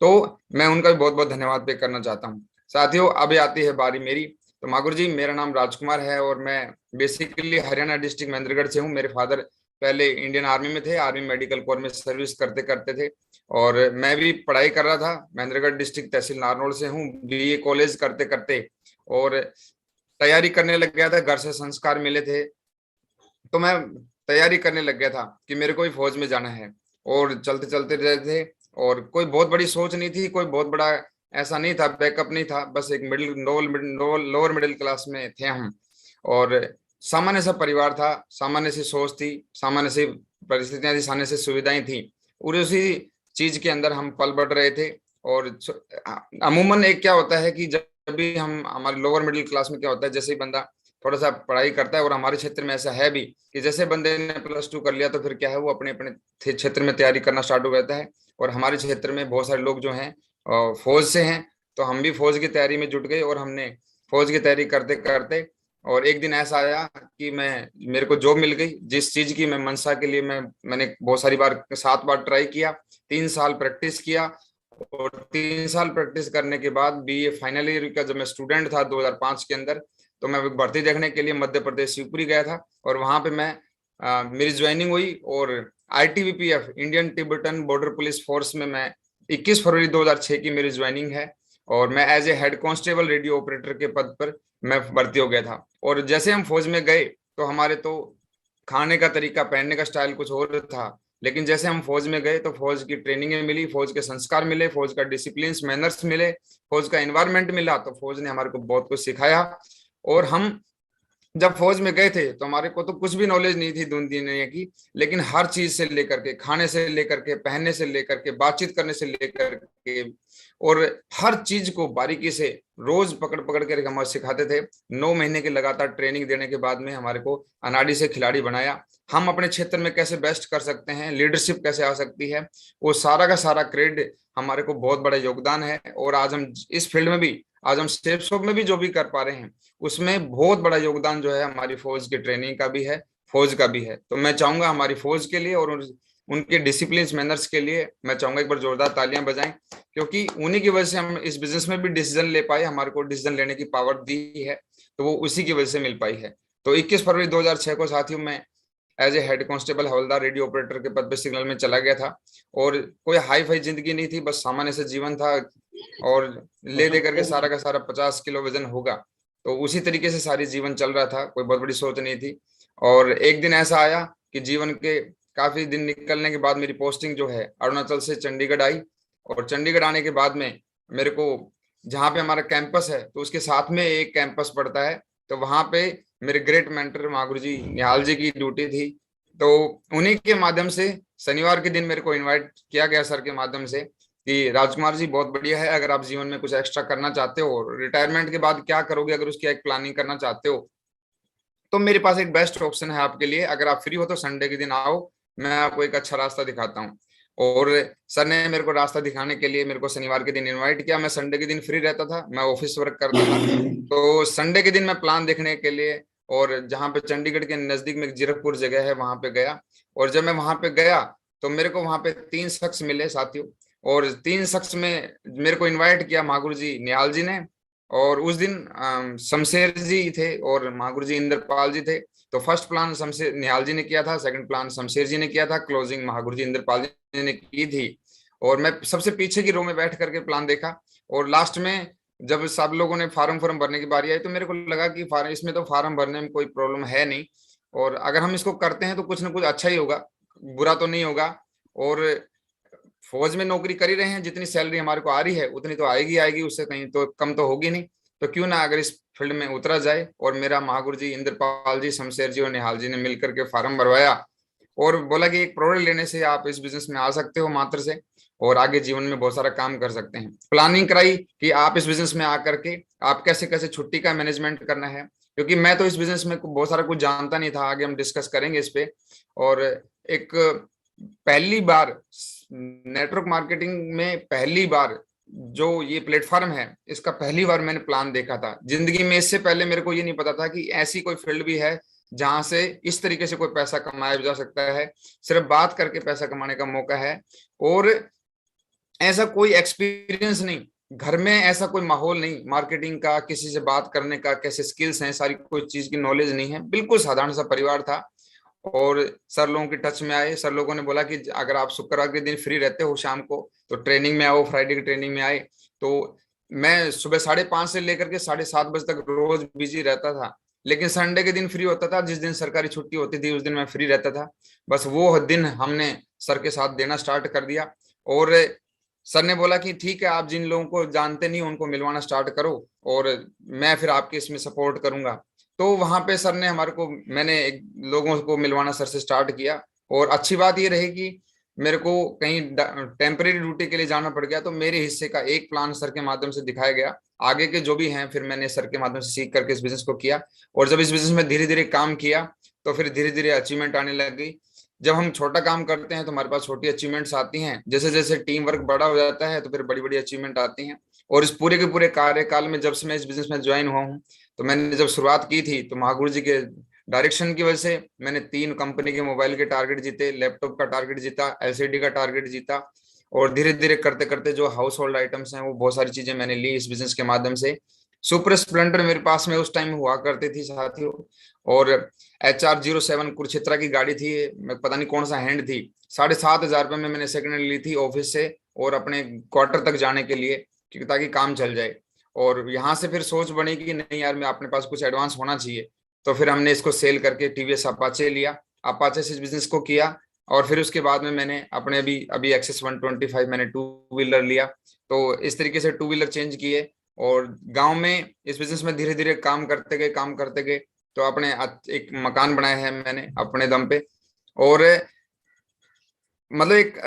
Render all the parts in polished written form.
तो मैं उनका भी बहुत बहुत धन्यवाद पे करना चाहता हूँ। साथियों, अभी आती है बारी मेरी। तो मागुर जी, मेरा नाम राजकुमार है और मैं बेसिकली हरियाणा डिस्ट्रिक्ट महेंद्रगढ़ से हूँ। मेरे फादर पहले इंडियन आर्मी में थे, आर्मी मेडिकल कोर में सर्विस करते करते थे। और मैं भी पढ़ाई कर रहा था, महेंद्रगढ़ डिस्ट्रिक्ट तहसील नारनौल से हूँ, बीए कॉलेज करते करते। और तैयारी करने लग गया था, घर से संस्कार मिले थे, तो मैं तैयारी करने लग गया था कि मेरे को भी फौज में जाना है। और चलते चलते रहे थे, और कोई बहुत बड़ी सोच नहीं थी, कोई बहुत बड़ा ऐसा नहीं था, बैकअप नहीं था, बस एक लोअर मिडिल क्लास में थे हम। और सामान्य सा परिवार था, सामान्य सी सोच थी, सामान्य सी परिस्थितियां थी, सामान्य सी सुविधाएं थी, और उसी चीज के अंदर हम पल बढ़ रहे थे। और अमूमन एक क्या होता है कि जब भी हम हमारे लोअर मिडिल क्लास में क्या होता है, जैसे ही बंदा थोड़ा सा पढ़ाई करता है, और हमारे क्षेत्र में ऐसा है भी कि जैसे बंदे ने +2 कर लिया तो फिर क्या है, वो अपने अपने क्षेत्र में तैयारी करना स्टार्ट हो जाता है। और हमारे क्षेत्र में बहुत सारे लोग जो हैं फौज से हैं, तो हम भी फौज की तैयारी में जुट गए, और हमने फौज की तैयारी करते करते, और एक दिन ऐसा आया कि मेरे को जॉब मिल गई, जिस चीज की मैं मंशा के लिए मैंने बहुत सारी बार 7 बार ट्राई किया, 3 साल प्रैक्टिस किया। और 3 साल प्रैक्टिस करने के बाद बीए फाइनल ईयर का जब मैं स्टूडेंट था 2005 के अंदर, तो मैं भर्ती देखने के लिए मध्य प्रदेश शिवपुरी गया था। और वहां पे मेरी ज्वाइनिंग हुई, और ITBPF Indian Tibetan border police force में मैं 21 फरवरी 2006 की मेरी ज्वाइनिंग है। और मैं as a head constable radio operator के पद पर मैं भर्ती हो गया था। और जैसे हम फौज में गए, तो हमारे तो खाने का तरीका, पहनने का स्टाइल कुछ और था, लेकिन जैसे हम फौज में गए तो फौज की ट्रेनिंग मिली, फौज के संस्कार मिले, फौज का डिसिप्लिन मैनर्स मिले, फौज का एनवायरनमेंट मिला, तो फौज ने हमारे को बहुत कुछ सिखाया। और हम जब फौज में गए थे तो हमारे को तो कुछ भी नॉलेज नहीं थी दुनिया की, लेकिन हर चीज से लेकर के, खाने से लेकर के, पहनने से लेकर के, बातचीत करने से लेकर के, और हर चीज को बारीकी से रोज पकड़ पकड़ के हमें सिखाते थे। 9 महीने की लगातार ट्रेनिंग देने के बाद में हमारे को अनाड़ी से खिलाड़ी बनाया। हम अपने क्षेत्र में कैसे बेस्ट कर सकते हैं, लीडरशिप कैसे आ सकती है, वो सारा का सारा क्रेडिट हमारे को बहुत बड़ा योगदान है। और आज हम इस फील्ड में भी, आज हम सेफ शॉप में भी जो भी कर पा रहे हैं, उसमें बहुत बड़ा योगदान जो है हमारी फौज की ट्रेनिंग का भी है, फौज का भी है। तो मैं चाहूंगा हमारी फौज के लिए और उनके डिसिप्लिन मैनर्स के लिए मैं चाहूंगा एक बार जोरदार तालियां बजाएं, क्योंकि उन्हीं की वजह से हम इस बिजनेस में भी डिसीजन ले पाए, हमारे को डिसीजन लेने की पावर दी है, तो वो उसी की वजह से मिल पाई है। तो 21 फरवरी 2006 को साथियों, मैं एज ए हेड कांस्टेबल हवलदार रेडियो ऑपरेटर के पद पे सिग्नल में चला गया था। और कोई हाई फाई जिंदगी नहीं थी, बस सामान्य से जीवन था। और ले दे करके सारा का सारा 50 किलो वजन होगा, तो उसी तरीके से सारी जीवन चल रहा था, कोई बहुत बड़ी सोच नहीं थी। और एक दिन ऐसा आया कि जीवन के काफी दिन निकलने के बाद मेरी पोस्टिंग जो है अरुणाचल से चंडीगढ़ आई। और चंडीगढ़ आने के बाद में मेरे को, जहाँ पे हमारा कैंपस है तो उसके साथ में एक कैंपस पड़ता है, तो वहां पे मेरे ग्रेट मेंटर महागुरु जी निहाल जी की ड्यूटी थी। तो उन्हीं के माध्यम से शनिवार के दिन मेरे को इनवाइट किया गया सर के माध्यम से कि राजकुमार जी, बहुत बढ़िया है, अगर आप जीवन में कुछ एक्स्ट्रा करना चाहते हो, रिटायरमेंट के बाद क्या करोगे, अगर उसकी एक प्लानिंग करना चाहते हो, तो मेरे पास एक बेस्ट ऑप्शन है आपके लिए। अगर आप फ्री हो तो संडे के दिन आओ, मैं आपको एक अच्छा रास्ता दिखाता हूँ। और सर ने मेरे को रास्ता दिखाने के लिए मेरे को शनिवार के दिन इनवाइट किया। मैं संडे के दिन फ्री रहता था, मैं ऑफिस वर्क करता था, तो संडे के दिन मैं प्लान देखने के लिए, और जहाँ पे चंडीगढ़ के नजदीक में एक जीरकपुर जगह है वहां पे गया। और जब मैं वहां पे गया तो मेरे को वहां पे 3 शख्स मिले साथियों। और 3 शख्स में मेरे को इनवाइट किया महागुरु जी निहाल जी ने। और उस दिन शमशेर जी थे और महागुरु जी इंद्रपाल जी थे। तो फर्स्ट प्लान शमशेर निहाल जी ने किया था, सेकंड प्लान शमशेर जी ने किया था, क्लोजिंग महागुरु जी इंद्रपाल जी ने की थी। और मैं सबसे पीछे की रो में बैठ करके प्लान देखा। और लास्ट में जब सब लोगों ने फार्म भरने की बारी आई, तो मेरे को लगा कि फार्म, इसमें तो फार्म भरने में कोई प्रॉब्लम है नहीं, और अगर हम इसको करते हैं तो कुछ ना कुछ अच्छा ही होगा, बुरा तो नहीं होगा। और फौज में नौकरी कर ही रहे हैं, जितनी सैलरी हमारे को आ रही है उतनी तो आएगी आएगी, उससे कहीं तो कम तो होगी नहीं। तो क्यों ना अगर इस फील्ड में उतरा जाए। और मेरा महागुरु जी इंद्रपाल जी, शमशेर जी और निहाल जी ने मिलकर के फार्म भरवाया, और बोला कि एक प्रोडक्ट लेने से आप इस बिजनेस में आ सकते हो मात्र से, और आगे जीवन में बहुत सारा काम कर सकते हैं। प्लानिंग कराई कि आप इस बिजनेस में आकर के आप कैसे कैसे छुट्टी का मैनेजमेंट करना है, क्योंकि मैं तो इस बिजनेस में बहुत सारा कुछ जानता नहीं था। आगे हम डिस्कस करेंगे इस पे। और एक पहली बार नेटवर्क मार्केटिंग में, पहली बार जो ये प्लेटफॉर्म है, इसका पहली बार मैंने प्लान देखा था जिंदगी में। इससे पहले मेरे को ये नहीं पता था कि ऐसी कोई फील्ड भी है जहां से इस तरीके से कोई पैसा कमाया जा सकता है। सिर्फ बात करके पैसा कमाने का मौका है। और ऐसा कोई एक्सपीरियंस नहीं, घर में ऐसा कोई माहौल नहीं, मार्केटिंग का, किसी से बात करने का, कैसे स्किल्स हैं, सारी कोई चीज की नॉलेज नहीं है, बिल्कुल साधारण सा परिवार था। और सर लोगों के टच में आए, सर लोगों ने बोला कि अगर आप शुक्रवार के दिन फ्री रहते हो शाम को तो ट्रेनिंग में आओ, फ्राइडे की ट्रेनिंग में आए। तो मैं सुबह 5:30 से लेकर के 7:30 बजे तक रोज बिजी रहता था, लेकिन संडे के दिन फ्री होता था, जिस दिन सरकारी छुट्टी होती थी उस दिन मैं फ्री रहता था। बस वो दिन हमने सर के साथ देना स्टार्ट कर दिया। और सर ने बोला कि ठीक है, आप जिन लोगों को जानते नहीं उनको मिलवाना स्टार्ट करो और मैं फिर आपके इसमें सपोर्ट करूंगा। तो वहां पे सर ने हमारे को, मैंने लोगों को मिलवाना सर से स्टार्ट किया। और अच्छी बात ये रही कि मेरे को कहीं टेम्परेरी ड्यूटी के लिए जाना पड़ गया तो मेरे हिस्से का एक प्लान सर के माध्यम से दिखाया गया। आगे के जो भी हैं फिर मैंने सर के माध्यम से सीख करके इस बिजनेस को किया। और जब इस बिजनेस में धीरे धीरे काम किया तो फिर धीरे धीरे अचीवमेंट आने लग गई। जब हम छोटा काम करते हैं तो हमारे पास छोटी अचीवमेंट्स आती हैं, जैसे जैसे टीम वर्क बड़ा हो जाता है तो फिर बड़ी बड़ी अचीवमेंट आती हैं। और इस पूरे के पूरे कार्यकाल में जब से मैं इस बिजनेस में ज्वाइन हुआ हूँ, तो मैंने जब शुरुआत की थी तो महागुरु जी के डायरेक्शन की वजह से मैंने 3 कंपनी के मोबाइल के टारगेट जीते, लैपटॉप का टारगेट जीता, एलसीडी का टारगेट जीता। और धीरे धीरे करते करते जो हाउस होल्ड आइटम्स हैं वो बहुत सारी चीजें मैंने ली इस बिजनेस के माध्यम से। सुपर स्प्लेंडर मेरे पास में उस टाइम हुआ करती थी साथियों। और HR07 कुरुक्षेत्रा की गाड़ी थी, मैं पता नहीं कौन सा हैंड थी, 7,500 रुपये में मैंने सेकंड हैंड ली थी ऑफिस से और अपने क्वार्टर तक जाने के लिए, क्योंकि ताकि काम चल जाए। और यहाँ से फिर सोच बनी कि नहीं यार, मैं अपने पास कुछ एडवांस होना चाहिए। तो फिर हमने इसको सेल करके टीवीएस अपाचे लिया, अपाचे से इस बिजनेस को किया। और फिर उसके बाद में मैंने अपने अभी अभी एक्सेस 125 मैंने टू व्हीलर लिया। तो इस तरीके से टू व्हीलर चेंज किए और गांव में इस बिजनेस में धीरे धीरे काम करते गए, काम करते गए। तो अपने एक मकान बनाया है मैंने अपने दम पे। और मतलब एक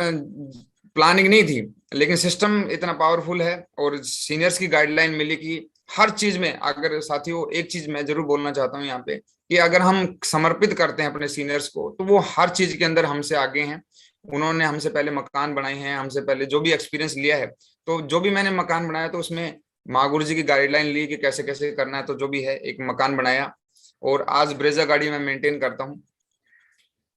प्लानिंग नहीं थी, लेकिन सिस्टम इतना पावरफुल है और सीनियर्स की गाइडलाइन मिली कि हर चीज में, अगर साथियों एक चीज मैं जरूर बोलना चाहता हूँ यहाँ पे, कि अगर हम समर्पित करते हैं अपने सीनियर्स को तो वो हर चीज के अंदर हमसे आगे हैं। उन्होंने हमसे पहले मकान बनाए हैं, हमसे पहले जो भी एक्सपीरियंस लिया है। तो जो भी मैंने मकान बनाया तो उसमें माँ गुरु जी की गाइडलाइन ली कि कैसे कैसे करना है, तो जो भी है एक मकान बनाया। और आज ब्रेजा गाड़ी मैं मेंटेन करता हूँ।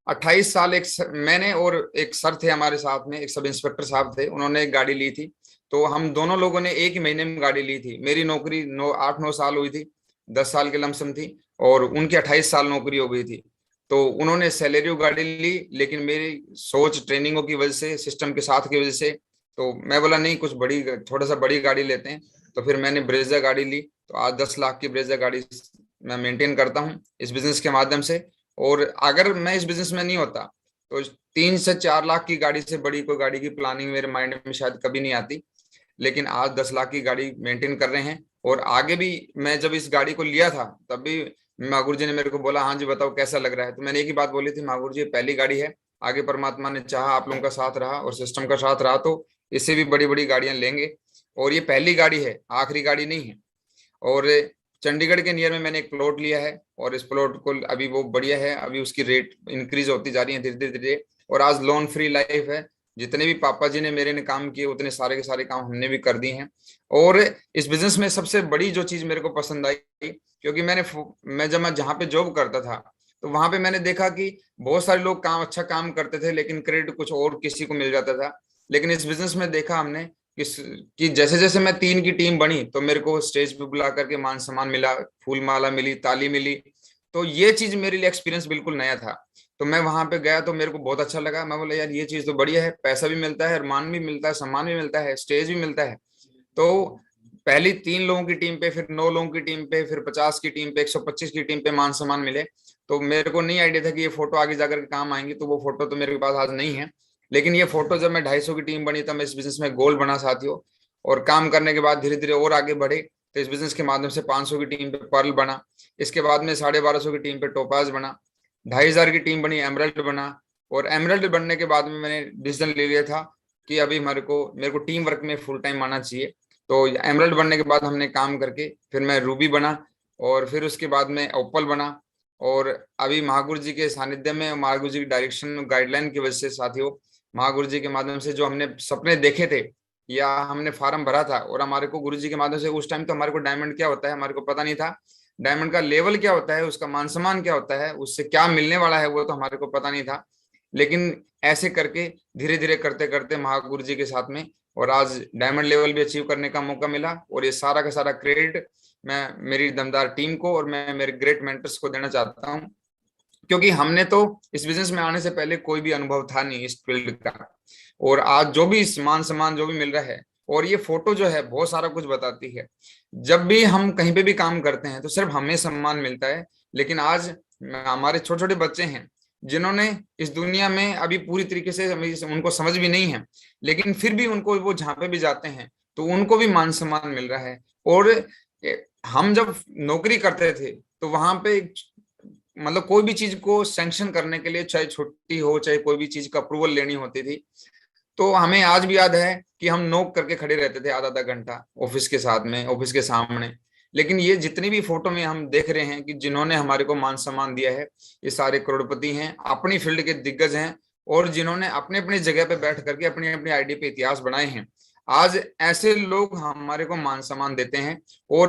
28 साल मैंने और एक सर थे हमारे साथ में, एक सब इंस्पेक्टर साहब थे, उन्होंने एक गाड़ी ली थी। तो हम दोनों लोगों ने एक ही महीने में गाड़ी ली थी। मेरी नौकरी 8-9 साल हुई थी, 10 साल की लमसम थी। और उनकी 28 साल नौकरी हो गई थी। तो उन्होंने सैलरी गाड़ी ली, लेकिन मेरी सोच ट्रेनिंगों की वजह से, सिस्टम के साथ की वजह से, तो मैं बोला नहीं, कुछ बड़ी, थोड़ा सा बड़ी गाड़ी लेते हैं। तो फिर मैंने ब्रेजा गाड़ी ली। तो आज 10 लाख की ब्रेजा गाड़ी मैं मेंटेन करता हूँ इस बिजनेस के माध्यम से। और अगर मैं इस बिजनेस में नहीं होता तो 3 से 4 लाख की गाड़ी से बड़ी कोई गाड़ी की प्लानिंग मेरे माइंड में शायद कभी नहीं आती। लेकिन आज 10 लाख की गाड़ी मेंटेन कर रहे हैं। और आगे भी, मैं जब इस गाड़ी को लिया था तब भी मागुर जी ने मेरे को बोला, हाँ जी बताओ कैसा लग रहा है। तो मैंने एक ही बात बोली थी, मागुर जी पहली गाड़ी है, आगे परमात्मा ने चाहा, आप लोगों का साथ रहा और सिस्टम का साथ रहा तो इससे भी बड़ी बड़ी गाड़ियां लेंगे। और ये पहली गाड़ी है, आखिरी गाड़ी नहीं है। और चंडीगढ़ के नियर में मैंने एक प्लॉट लिया है और इस प्लॉट को अभी वो बढ़िया है, अभी उसकी रेट इंक्रीज होती जा रही है धीरे धीरे धीरे। और आज लोन फ्री लाइफ है। जितने भी पापा जी ने मेरे ने काम किए उतने सारे के सारे काम हमने भी कर दिए हैं। और इस बिजनेस में सबसे बड़ी जो चीज मेरे को पसंद आई, क्योंकि मैं जब मैं जहाँ पे जॉब करता था तो वहां पे मैंने देखा कि बहुत सारे लोग काम अच्छा काम करते थे लेकिन क्रेडिट कुछ और किसी को मिल जाता था। लेकिन इस बिजनेस में देखा हमने कि जैसे जैसे मैं 3 की टीम बनी तो मेरे को स्टेज पे बुला करके मान सम्मान मिला, फूल माला मिली, ताली मिली। तो ये चीज मेरे लिए एक्सपीरियंस बिल्कुल नया था। तो मैं वहां पे गया तो मेरे को बहुत अच्छा लगा। मैं बोला यार ये चीज तो बढ़िया है, पैसा भी मिलता है, मान भी मिलता है, सम्मान भी मिलता है, स्टेज भी मिलता है। तो पहली 3 लोगों की टीम पे, फिर 9 लोगों की टीम पे, फिर 50 की टीम पे, 125 की टीम पे मान सम्मान मिले। तो मेरे को नहीं आइडिया था कि ये फोटो आगे जाकर के काम आएंगी। तो वो फोटो तो मेरे पास आज नहीं है, लेकिन ये फोटो जब मैं 250 की टीम बनी तब मैं इस बिजनेस में गोल बना साथियों। और काम करने के बाद धीरे धीरे और आगे बढ़े तो इस बिजनेस के माध्यम से 500 की टीम पे पर्ल बना। इसके बाद में 1250 की टीम पे टोपाज बना। 2,500 की टीम बनी एमरल्ड बना। और एमरल्ड बनने के बाद में मैंने डिसीजन ले लिया था कि अभी मेरे को टीम वर्क में फुल टाइम आना चाहिए। तो एमरल्ड बनने के बाद हमने काम करके फिर मैं रूबी बना। और फिर उसके बाद में ओपल बना। और अभी महागुरु जी के सानिध्य में, महागुरु जी की डायरेक्शन गाइडलाइन की वजह से साथियों, महागुरु जी के माध्यम से जो हमने सपने देखे थे या हमने फार्म भरा था, और हमारे को गुरु जी के माध्यम से, उस टाइम तो हमारे को डायमंड क्या होता है हमारे को पता नहीं था, डायमंड का लेवल क्या होता है, उसका मान सम्मान क्या होता है, उससे क्या मिलने वाला है वो तो हमारे को पता नहीं था। लेकिन ऐसे करके धीरे धीरे करते करते महागुरु जी के साथ में और आज डायमंड लेवल भी अचीव करने का मौका मिला। और ये सारा का सारा क्रेडिट मैं मेरी दमदार टीम को और मैं मेरे ग्रेट मेंटर्स को देना चाहता हूँ, क्योंकि हमने तो इस बिजनेस में आने से पहले कोई भी अनुभव था नहीं इस फील्ड का। और आज जो भी मान सम्मान जो भी मिल रहा है, और ये फोटो जो है बहुत सारा कुछ बताती है। जब भी हम कहीं पे भी काम करते हैं तो सिर्फ हमें सम्मान मिलता है, लेकिन आज हमारे छोटे छोटे बच्चे हैं जिन्होंने इस दुनिया में अभी पूरी तरीके से उनको समझ भी नहीं है, लेकिन फिर भी उनको वो जहाँ पे भी जाते हैं तो उनको भी मान सम्मान मिल रहा है। और हम जब नौकरी करते थे तो वहां पे मतलब कोई भी चीज को सैंक्शन करने के लिए, चाहे छुट्टी हो चाहे कोई भी चीज का अप्रूवल लेनी होती थी, तो हमें आज भी याद है कि हम नोक करके खड़े रहते थे आधा आधा घंटा ऑफिस के साथ में, ऑफिस के सामने। लेकिन ये जितनी भी फोटो में हम देख रहे हैं कि जिन्होंने हमारे को मान सम्मान दिया है, ये सारे करोड़पति हैं, अपनी फील्ड के दिग्गज हैं, और जिन्होंने अपने अपनी जगह पे बैठ करके अपनी अपनी आईडी पे इतिहास बनाए हैं। आज ऐसे लोग हमारे को मान सम्मान देते हैं और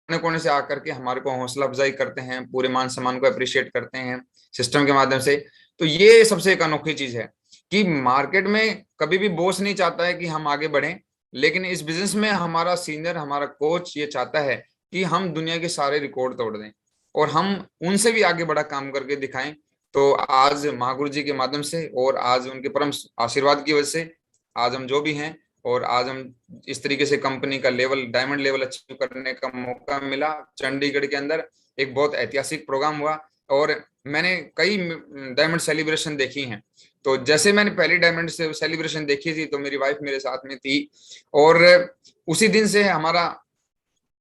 कोने कोने से आकर के हमारे को हौसला अफजाई करते हैं, पूरे मान सम्मान को अप्रिशिएट करते हैं सिस्टम के माध्यम से। तो ये सबसे एक अनोखी चीज है कि मार्केट में कभी भी बॉस नहीं चाहता है कि हम आगे बढ़ें, लेकिन इस बिजनेस में हमारा सीनियर, हमारा कोच ये चाहता है कि हम दुनिया के सारे रिकॉर्ड तोड़ दें और हम उनसे भी आगे बड़ा काम करके दिखाएं। तो आज महागुरु जी के माध्यम से और आज उनके परम आशीर्वाद की वजह से आज हम जो भी हैं, और आज हम इस तरीके से कंपनी का लेवल, डायमंड लेवल अचीव करने का मौका मिला। चंडीगढ़ के अंदर एक बहुत ऐतिहासिक प्रोग्राम हुआ और मैंने कई डायमंड सेलिब्रेशन देखी हैं। तो जैसे मैंने पहली डायमंड से सेलिब्रेशन देखी थी तो मेरी वाइफ मेरे साथ में थी, और उसी दिन से हमारा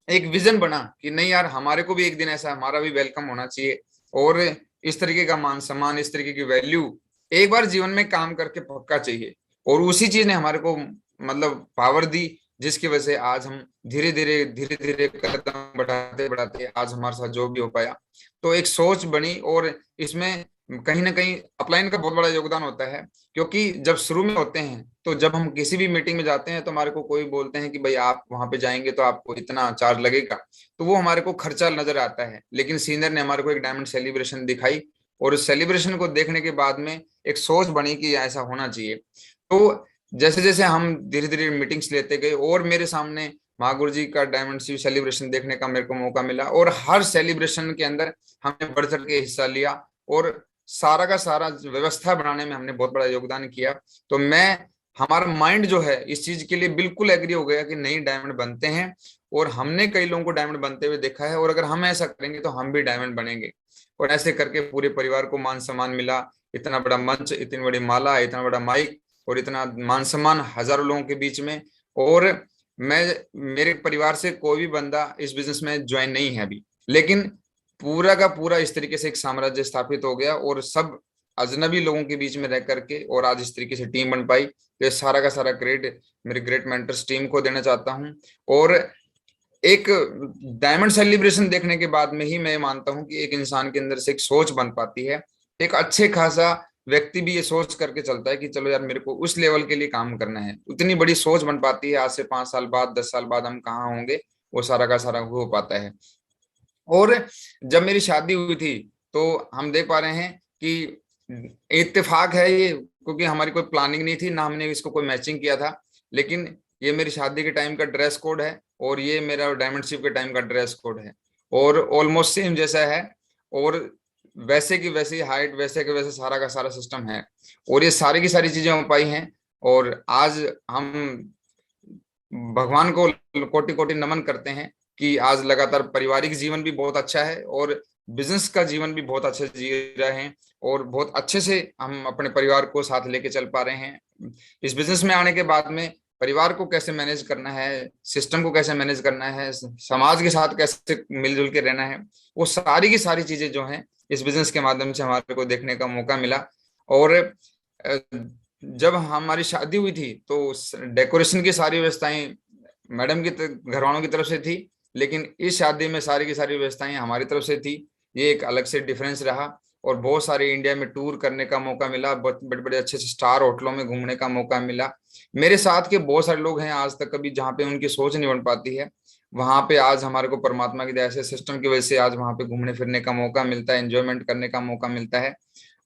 एक विजन बना कि नहीं यार, हमारे को भी एक दिन ऐसा हमारा भी वेलकम होना चाहिए, और इस तरीके का मान सम्मान, इस तरीके की वैल्यू एक बार जीवन में काम करके पक्का चाहिए। और उसी चीज ने हमारे को मतलब पावर दी, जिसकी वजह से आज हम धीरे धीरे कदम बढ़ाते बढ़ाते आज हमारे साथ जो भी हो पाया। तो एक सोच बनी, और इसमें कहीं ना कहीं अपलाइन का बहुत बड़ा योगदान होता है, क्योंकि जब शुरू में होते हैं तो जब हम किसी भी मीटिंग में जाते हैं तो हमारे को कोई बोलते हैं कि भाई आप वहां पे जाएंगे तो आपको इतना चार्ज लगेगा, तो वो हमारे को खर्चा नजर आता है। लेकिन सीनियर ने हमारे को एक डायमंड सेलिब्रेशन दिखाई, और उस सेलिब्रेशन को देखने के बाद में एक सोच बनी कि ऐसा होना चाहिए। तो जैसे जैसे हम धीरे धीरे मीटिंग्स लेते गए और मेरे सामने महागुरु जी का डायमंड सेलिब्रेशन देखने का मेरे को मौका मिला, और हर सेलिब्रेशन के अंदर हमने बढ़ चढ़ के हिस्सा लिया और सारा का सारा व्यवस्था बनाने में हमने बहुत बड़ा योगदान किया। तो मैं, हमारा माइंड जो है इस चीज के लिए बिल्कुल एग्री हो गया कि नहीं, डायमंड बनते हैं, और हमने कई लोगों को डायमंड बनते हुए देखा है, और अगर हम ऐसा करेंगे तो हम भी डायमंड बनेंगे। और ऐसे करके पूरे परिवार को मान सम्मान मिला, इतना बड़ा मंच, इतनी बड़ी माला, इतना बड़ा माइक, और इतना मान सम्मान हजारों लोगों के बीच में। और मैं, मेरे परिवार से कोई भी बंदा इस बिजनेस में ज्वाइन नहीं है अभी, लेकिन पूरा का पूरा इस तरीके से एक साम्राज्य स्थापित हो गया, और सब अजनबी लोगों के बीच में रह करके और आज इस तरीके से टीम बन पाई। तो सारा का सारा क्रेडिट मेरे ग्रेट मेंटर्स टीम को देना चाहता हूँ। और एक डायमंड सेलिब्रेशन देखने के बाद में ही मैं मानता हूँ कि एक इंसान के अंदर से एक सोच बन पाती है। एक अच्छे खासा व्यक्ति भी ये सोच करके चलता है कि चलो यार, मेरे को उस लेवल के लिए काम करना है, उतनी बड़ी सोच बन पाती है। आज से 5 साल बाद, 10 साल बाद हम कहाँ होंगे, वो सारा का सारा हो पाता है। और जब मेरी शादी हुई थी तो हम देख पा रहे हैं कि इत्तेफाक है ये, क्योंकि हमारी कोई प्लानिंग नहीं थी, ना हमने इसको कोई मैचिंग किया था, लेकिन ये मेरी शादी के टाइम का ड्रेस कोड है और ये मेरा डायमंडशिप के टाइम का ड्रेस कोड है, और ऑलमोस्ट सेम जैसा है, और वैसे की वैसी हाइट, वैसे के वैसे सारा का सारा सिस्टम है, और ये सारी की सारी चीजें हो पाई हैं। और आज हम भगवान को कोटि कोटि नमन करते हैं कि आज लगातार पारिवारिक जीवन भी बहुत अच्छा है और बिजनेस का जीवन भी बहुत अच्छे से जी रहे हैं, और बहुत अच्छे से हम अपने परिवार को साथ लेके चल पा रहे हैं। इस बिजनेस में आने के बाद में परिवार को कैसे मैनेज करना है, सिस्टम को कैसे मैनेज करना है, समाज के साथ कैसे मिलजुल के रहना है, वो सारी की सारी चीजें जो हैं इस बिजनेस के माध्यम से हमारे को देखने का मौका मिला। और जब हमारी शादी हुई थी तो डेकोरेशन की सारी व्यवस्थाएं मैडम की घर वालों की तरफ से थी, लेकिन इस शादी में सारी की सारी व्यवस्थाएं हमारी तरफ से थी। ये एक अलग से डिफरेंस रहा, और बहुत सारे इंडिया में टूर करने का मौका मिला, बहुत बड़े बड़े अच्छे से स्टार होटलों में घूमने का मौका मिला। मेरे साथ के बहुत सारे लोग हैं आज तक कभी जहाँ पे उनकी सोच नहीं बन पाती है, वहां पे आज हमारे को परमात्मा की दया से, सिस्टम की वजह से आज वहां पे घूमने फिरने का मौका मिलता है, एंजॉयमेंट करने का मौका मिलता है।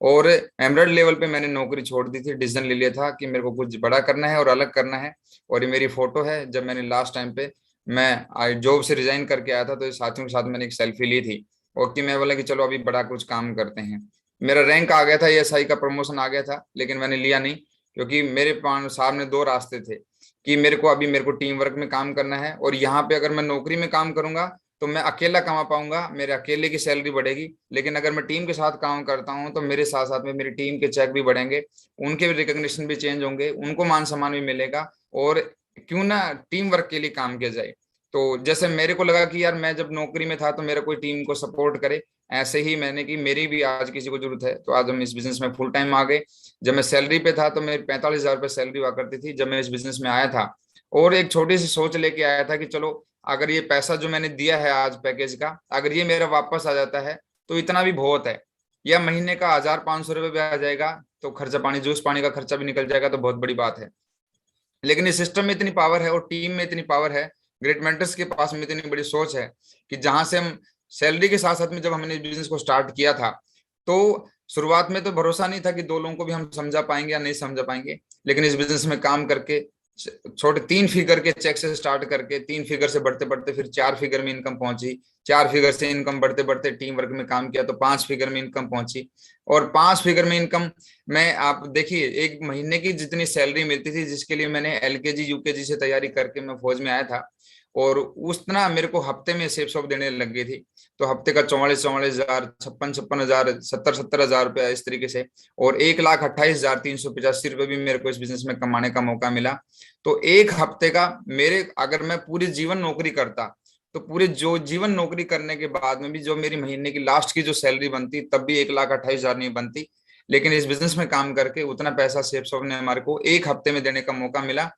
और एमराल्ड लेवल पे मैंने नौकरी छोड़ दी थी, डिसीजन ले लिया था कि मेरे को कुछ बड़ा करना है और अलग करना है। और ये मेरी फोटो है जब मैंने लास्ट टाइम पे मैं जॉब से रिजाइन करके आया था, तो साथियों के साथ मैंने एक सेल्फी ली थी और कि मैं बोला कि चलो अभी बड़ा कुछ काम करते हैं। मेरा रैंक आ गया था, एएसआई का प्रमोशन आ गया था, लेकिन मैंने लिया नहीं, क्योंकि मेरे सामने दो रास्ते थे कि मेरे को टीम वर्क में काम करना है, और यहाँ पे अगर मैं नौकरी में काम करूंगा तो मैं अकेला कमा पाऊंगा, मेरे अकेले की सैलरी बढ़ेगी। लेकिन अगर मैं टीम के साथ काम करता हूँ तो मेरे साथ साथ में मेरी टीम के चेक भी बढ़ेंगे, उनके भी रिकॉग्निशन भी चेंज होंगे, उनको मान सम्मान भी मिलेगा। और क्यों ना टीम वर्क के लिए काम किया जाए। तो जैसे मेरे को लगा कि यार मैं जब नौकरी में था तो मेरा कोई टीम को सपोर्ट करे, ऐसे ही मैंने कि मेरी भी आज किसी को जरूरत है, तो आज हम इस बिजनेस में फुल टाइम आ गए। जब मैं सैलरी पे था तो मेरी 45,000 रुपये सैलरी हुआ करती थी जब मैं इस बिजनेस में आया था। और एक छोटी सी सोच लेके आया था कि चलो अगर ये पैसा जो मैंने दिया है आज पैकेज का, अगर ये मेरा वापस आ जाता है तो इतना भी बहुत है, या महीने का 1,500 रुपये भी आ जाएगा तो खर्चा पानी, जूस पानी का खर्चा भी निकल जाएगा, तो बहुत बड़ी बात है। लेकिन इस सिस्टम में इतनी पावर है और टीम में इतनी पावर है, ग्रेट मेंटर्स के पास में इतनी बड़ी सोच है कि जहां से हम सैलरी के साथ साथ में जब हमने इस बिजनेस को स्टार्ट किया था, तो शुरुआत में तो भरोसा नहीं था कि दो लोगों को भी हम समझा पाएंगे या नहीं समझा पाएंगे। लेकिन इस बिजनेस में काम करके छोटे 3 फिगर के चेक से स्टार्ट करके 3 फिगर से बढ़ते बढ़ते फिर 4 फिगर में इनकम पहुंची, 4 फिगर से इनकम बढ़ते बढ़ते टीम वर्क में काम किया तो 5 फिगर में इनकम पहुंची। और 5 फिगर में इनकम में आप देखिए, एक महीने की जितनी सैलरी मिलती थी, जिसके लिए मैंने एलकेजी यूकेजी से तैयारी करके मैं फौज में आया था, और उतना मेरे को हफ्ते में सेफ शॉप देने लग गई थी। तो हफ्ते का 44,000, 56,000, 70,000 रुपया इस तरीके से, और 1,28,385 रुपये भी मेरे को इस बिजनेस में कमाने का मौका मिला। तो एक हफ्ते का मेरे, अगर मैं पूरे जीवन नौकरी करता तो पूरे जो जीवन नौकरी करने के बाद में भी जो मेरी महीने की लास्ट की जो सैलरी बनती तब भी 1,28,000 नहीं बनती। लेकिन इस बिजनेस में काम करके उतना पैसा सेफ शॉप ने हमारे को एक हफ्ते में देने का मौका मिला।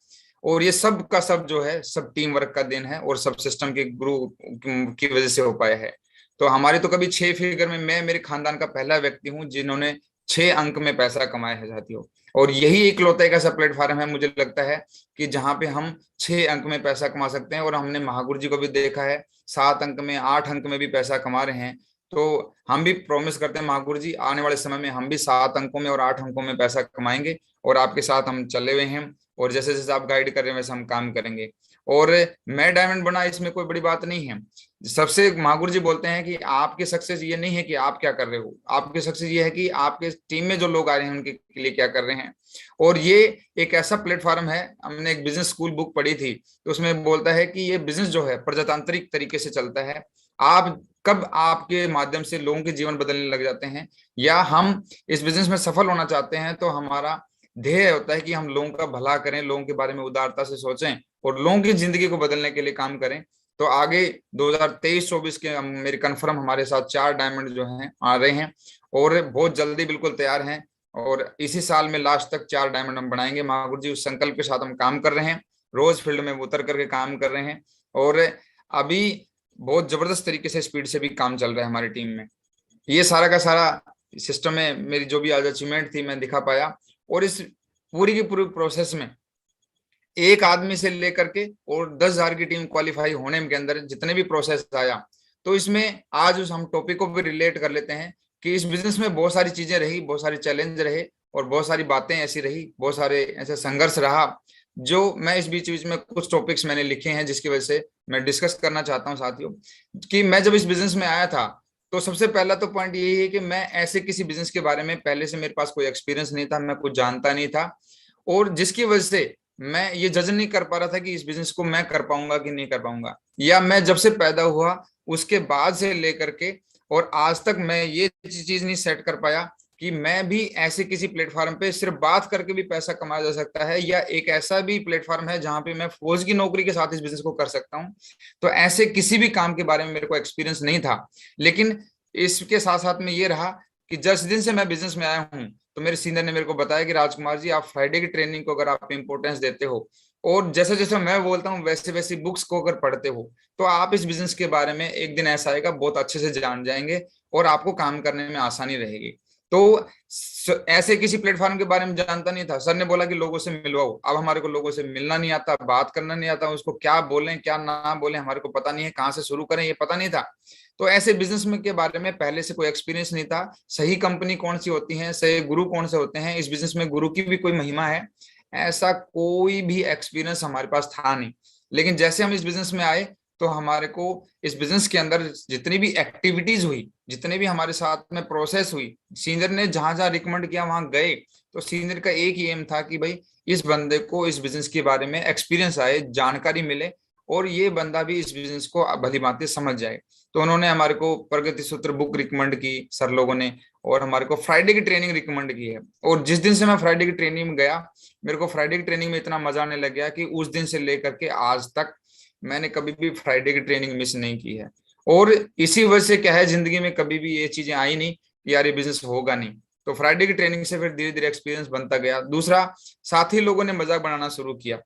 और ये सब का सब जो है सब टीम वर्क का दिन है और सब सिस्टम के गुरु की वजह से हो पाया है। तो हमारे तो कभी 6 फिगर में, मैं मेरे खानदान का पहला व्यक्ति हूँ जिन्होंने 6 अंक में पैसा कमाया है साथियों। और यही इकलौता एक ऐसा प्लेटफॉर्म है मुझे लगता है कि जहां पे हम 6 अंक में पैसा कमा सकते हैं। और हमने महागुरु जी को भी देखा है 7 अंक में, 8 अंक में भी पैसा कमा रहे हैं। तो हम भी प्रॉमिस करते हैं महागुरु जी, आने वाले समय में हम भी 7 अंकों में और 8 अंकों में पैसा कमाएंगे, और आपके साथ हम चले हुए हैं। और जैसे जैसे आप गाइड कर रहे हैं वैसे हम काम करेंगे। और मैं डायमंड बना, इसमें कोई बड़ी बात नहीं है। सबसे महागुरु जी बोलते हैं कि आपकी सक्सेस ये नहीं है कि आप क्या कर रहे हो, आपकी सक्सेस ये है कि आपके टीम में जो लोग आ रहे हैं उनके लिए क्या कर रहे हैं। और ये एक ऐसा प्लेटफॉर्म है, हमने एक बिजनेस स्कूल बुक पढ़ी थी तो उसमें बोलता है कि ये बिजनेस जो है प्रजातांत्रिक तरीके से चलता है। आप कब आपके माध्यम से लोगों के जीवन बदलने लग जाते हैं, या हम इस बिजनेस में सफल होना चाहते हैं तो हमारा ध्येय होता है कि हम लोगों का भला करें, लोगों के बारे में उदारता से सोचें और लोगों की जिंदगी को बदलने के लिए काम करें। तो आगे 2023-24 के मेरे कन्फर्म हमारे साथ 4 डायमंड जो हैं आ रहे हैं, और बहुत जल्दी बिल्कुल तैयार हैं। और इसी साल में लास्ट तक 4 डायमंड हम बनाएंगे। महागुरु जी उस संकल्प के साथ हम काम कर रहे हैं, रोज फील्ड में उतर करके काम कर रहे हैं। और अभी बहुत जबरदस्त तरीके से स्पीड से भी काम चल रहा है हमारी टीम में। ये सारा का सारा सिस्टम में मेरी जो भी आज अचीवमेंट थी मैं दिखा पाया। और इस पूरी की पूरी प्रोसेस में एक आदमी से लेकर के और 10,000 की टीम क्वालिफाई होने के अंदर जितने भी प्रोसेस आया, तो इसमें आज उस हम टॉपिक को भी रिलेट कर लेते हैं कि इस बिजनेस में बहुत सारी चीजें रही, बहुत सारे चैलेंज रहे, और बहुत सारी बातें ऐसी रही, बहुत सारे ऐसे संघर्ष रहा, जो मैं इस बीच बीच में कुछ टॉपिक्स मैंने लिखे हैं जिसकी वजह से मैं डिस्कस करना चाहता हूं साथियों। कि मैं जब इस बिजनेस में आया था तो सबसे पहला तो पॉइंट यही है कि मैं ऐसे किसी बिजनेस के बारे में पहले से मेरे पास कोई एक्सपीरियंस नहीं था, मैं कुछ जानता नहीं था, और जिसकी वजह से मैं ये जज नहीं कर पा रहा था कि इस बिजनेस को मैं कर पाऊंगा कि नहीं कर पाऊंगा। या मैं जब से पैदा हुआ उसके बाद से लेकर के और आज तक मैं ये चीज नहीं सेट कर पाया कि मैं भी ऐसे किसी प्लेटफॉर्म पे सिर्फ बात करके भी पैसा कमाया जा सकता है, या एक ऐसा भी प्लेटफॉर्म है जहां पे मैं फौज की नौकरी के साथ इस बिजनेस को कर सकता हूं। तो ऐसे किसी भी काम के बारे में मेरे को एक्सपीरियंस नहीं था। लेकिन इसके साथ साथ में ये रहा कि जिस दिन से मैं बिजनेस में आया हूं तो मेरे सीनियर ने मेरे को बताया कि राजकुमार जी, आप फ्राइडे की ट्रेनिंग को अगर आप इंपॉर्टेंस देते हो और जैसे जैसे मैं बोलता हूँ वैसे वैसे बुक्स को अगर पढ़ते हो, तो आप इस बिजनेस के बारे में एक दिन ऐसा आएगा बहुत अच्छे से जान जाएंगे और आपको काम करने में आसानी रहेगी। तो ऐसे किसी प्लेटफॉर्म के बारे में जानता नहीं था। सर ने बोला कि लोगों से मिलवाओ। अब हमारे को लोगों से मिलना नहीं आता, बात करना नहीं आता, उसको क्या बोलें क्या ना बोलें हमारे को पता नहीं है, कहाँ से शुरू करें ये पता नहीं था। तो ऐसे बिजनेस में के बारे में पहले से कोई एक्सपीरियंस नहीं था। सही कंपनी कौन सी होती है, सही गुरु कौन से होते हैं, इस बिजनेस में गुरु की भी कोई महिमा है, ऐसा कोई भी एक्सपीरियंस हमारे पास था नहीं। लेकिन जैसे हम इस बिजनेस में आए तो हमारे को इस बिजनेस के अंदर जितनी भी एक्टिविटीज हुई, जितने भी हमारे साथ में प्रोसेस हुई, सीनियर ने जहां जहां रिकमेंड किया वहां गए। तो सीनियर का एक ही एम था कि भाई इस बंदे को इस बिजनेस के बारे में एक्सपीरियंस आए, जानकारी मिले, और ये बंदा भी इस बिजनेस को भली भांति समझ जाए। तो उन्होंने हमारे को प्रगति सूत्र बुक रिकमेंड की सर लोगों ने, और हमारे को फ्राइडे की ट्रेनिंग रिकमेंड की है। और जिस दिन से मैं फ्राइडे की ट्रेनिंग में गया, मेरे को फ्राइडे की ट्रेनिंग में इतना मजा आने लग गया कि उस दिन से लेकर के आज तक मैंने कभी भी फ्राइडे की ट्रेनिंग मिस नहीं की है। और इसी वजह से क्या है, जिंदगी में कभी भी ये चीजें आई नहीं कि यार ये बिजनेस होगा नहीं। तो फ्राइडे की ट्रेनिंग से फिर धीरे धीरे एक्सपीरियंस बनता गया। दूसरा, साथी लोगों ने मजाक बनाना शुरू किया।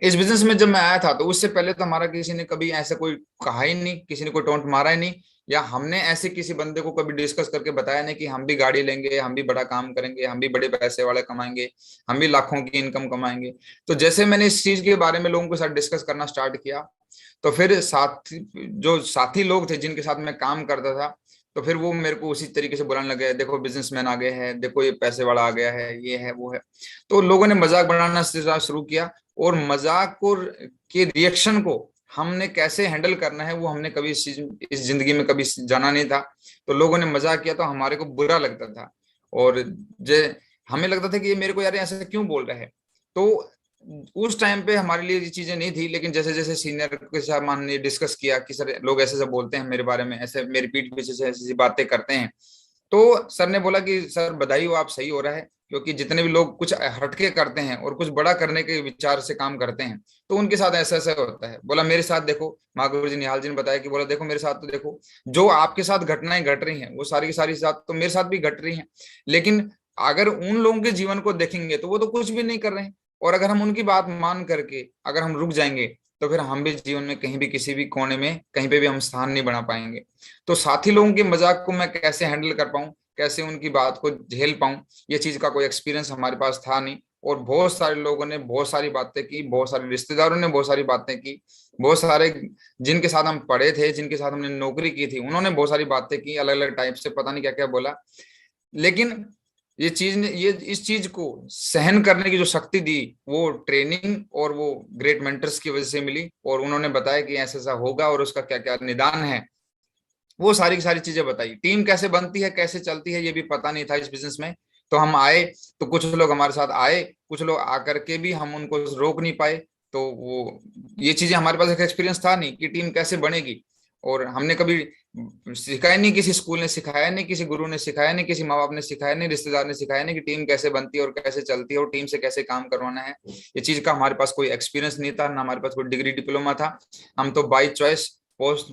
इस बिजनेस में जब मैं आया था तो उससे पहले तो हमारा किसी ने कभी ऐसा कोई कहा ही नहीं, किसी ने कोई टोंट मारा ही नहीं, या हमने ऐसे किसी बंदे को कभी डिस्कस करके बताया नहीं कि हम भी गाड़ी लेंगे, हम भी बड़ा काम करेंगे, हम भी बड़े पैसे वाले कमाएंगे, हम भी लाखों की इनकम कमाएंगे। तो जैसे मैंने इस चीज के बारे में लोगों के साथ डिस्कस करना स्टार्ट किया, तो फिर साथी लोग थे जिनके साथ मैं काम करता था, तो फिर वो मेरे को उसी तरीके से बुलाने लगे, देखो बिजनेसमैन आ गए हैं, देखो ये पैसे वाला आ गया है, ये है वो है। तो लोगों ने मजाक बनाना शुरू किया, और मजाक को के रिएक्शन को हमने कैसे हैंडल करना है वो हमने कभी इस जिंदगी में कभी जाना नहीं था। तो लोगों ने मजाक किया तो हमारे को बुरा लगता था, और जे हमें लगता था कि ये मेरे को यार ऐसे क्यों बोल रहे हैं। तो उस टाइम पे हमारे लिए ये चीजें नहीं थी। लेकिन जैसे जैसे सीनियर के साथ हमने डिस्कस किया कि सर लोग ऐसे ऐसे बोलते हैं मेरे बारे में, ऐसे मेरी पीठ पीछे से ऐसी बातें करते हैं, तो सर ने बोला कि सर बधाई हो, आप सही हो रहा है। क्योंकि जितने भी लोग कुछ हटके करते हैं और कुछ बड़ा करने के विचार से काम करते हैं, तो उनके साथ ऐसा ऐसा होता है। बोला मेरे साथ देखो, महागुरु जी निहाल जी ने बताया कि बोला देखो मेरे साथ तो देखो, जो आपके साथ घटनाएं घट रही हैं वो सारी की सारी साथ तो मेरे साथ भी घट रही हैं। लेकिन अगर उन लोगों के जीवन को देखेंगे तो वो तो कुछ भी नहीं कर रहे हैं, और अगर हम उनकी बात मान करके अगर हम रुक जाएंगे तो फिर हम भी जीवन में कहीं भी किसी भी कोने में कहीं पे भी हम स्थान नहीं बना पाएंगे। तो साथी लोगों के मजाक को मैं कैसे हैंडल कर पाऊं, कैसे उनकी बात को झेल पाऊं, ये चीज का कोई एक्सपीरियंस हमारे पास था नहीं। और बहुत सारे लोगों ने बहुत सारी बातें की, बहुत सारे रिश्तेदारों ने बहुत सारी बातें की, बहुत सारे जिनके साथ हम पढ़े थे, जिनके साथ हमने नौकरी की थी, उन्होंने बहुत सारी बातें की अलग अलग टाइप से, पता नहीं क्या क्या बोला। लेकिन ये चीज ने ये इस चीज को सहन करने की जो शक्ति दी, वो ट्रेनिंग और वो ग्रेट मेंटर्स की वजह से मिली। और उन्होंने बताया कि ऐसा ऐसा होगा और उसका क्या क्या निदान है, वो सारी की सारी चीजें बताई। टीम कैसे बनती है, कैसे चलती है, ये भी पता नहीं था इस बिजनेस में। तो हम आए, तो कुछ लोग हमारे साथ आए, कुछ लोग आकर के भी हम उनको रोक नहीं पाए। तो वो ये चीजें हमारे पास एक एक्सपीरियंस था नहीं कि टीम कैसे बनेगी। और हमने कभी सिखाया नहीं, किसी स्कूल ने सिखाया नहीं, किसी गुरु ने सिखाया नहीं, किसी माँ बाप ने सिखाया नहीं, रिश्तेदार ने सिखाया नहीं कि टीम कैसे बनती है और कैसे चलती है और टीम से कैसे काम करवाना है। ये चीज का हमारे पास कोई एक्सपीरियंस नहीं था, ना हमारे पास कोई डिग्री डिप्लोमा था। हम तो बाई चॉइस पोस्ट